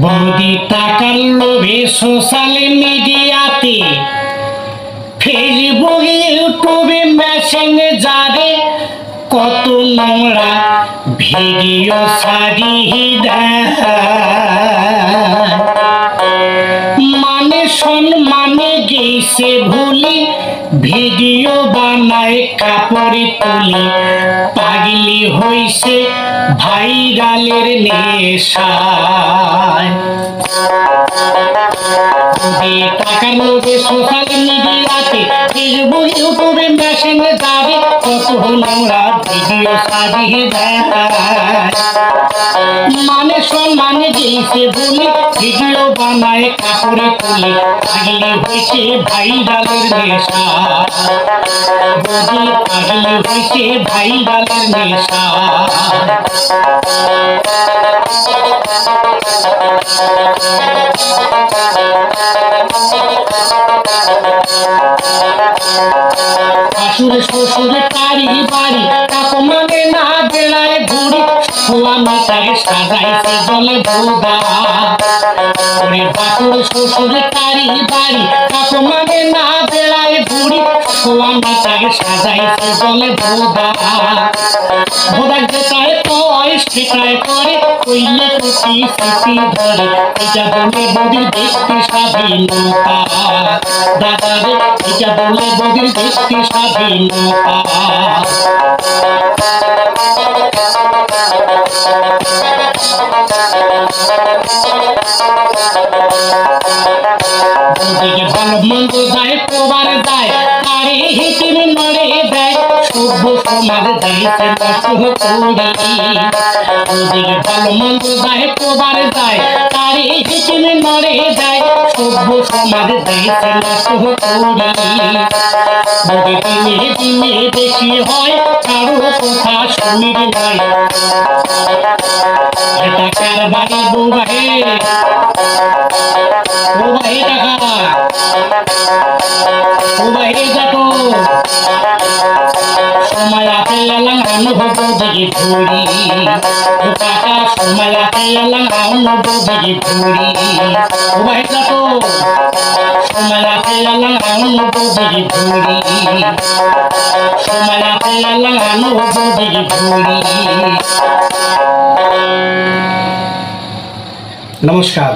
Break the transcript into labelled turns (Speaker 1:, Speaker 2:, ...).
Speaker 1: বৌদি টাকার লোভে সোশ্যাল মিডিয়াতে ফেসবুক ইউটিউবে মেসেঞ্জারে কত নোংরা ভিডিও ছাড়িয়ে দেয়। মানে সম্মানে গেছে ভুলি ভিডিও বানায় কাপড়ে তুলি পাগলি হইছে ভাইরালের নেশায়। টাকার লোভে সোশ্যাল মিডিয়াতে ফেসবুক ইউটিউবে মেসেঞ্জারে কত নোংরা ভিডিও ছাড়িয়ে দেয়। মানে সম্মানে গেছে ভুলি ভিডিও বানায় কাপড়ে তুলি পাগলি হয়েছে ভাইরালের নেশা। বৌদি পাগলি হয়েছে ভাইরালের নেশা। শাশুড়ি শ্বশুরে তারি বাড়ি কাকু মানে না বেড়ায় ঘুরি স্বামী তাকে সাজাইছে জলে ভোগা। শাশুড়ি শ্বশুরে তারি বাড়ি কাকু মানে না বেড়ায় ঘুরি স্বামী তাকে সাজাইছে জলে ভোগা। ভোগা যেটায় কয় সেটায় করে কইলে টুকি সিটি ধরে এটা বলে বৌদির দেখতে স্বাধীনতা। দাদারে এটা বলে বৌদির দেখতে স্বাধীনতা। বৌদিকে ভালো মন্দ যায় প্রবার যায় আরে হিতির নড়ে দেয় সভ্য সমাজ দিয়েছে নষ্ট করি। বৌদিকে ভালো মন্দ যায় প্রবার যায় আরে হিতির নড়ে দেয় সভ্য সমাজ দিয়েছে নষ্ট করি। বৌদি দিনে দিনে বেশি হয় কারো কথা শুনির নাই। এটা কার বাড়ি বউ ভাই ও ভাই টাকা ও ভাই দেখো সময় আছে এলাম অনুভব দিকে ঘুরি ও টাকা সময় আছে এলাম অনুভব দিকে ঘুরি ও ভাই দেখো সময় আছে এলাম অনুভব দিকে ঘুরি সময় আছে এলাম অনুভব দিকে ঘুরি। নমস্কার।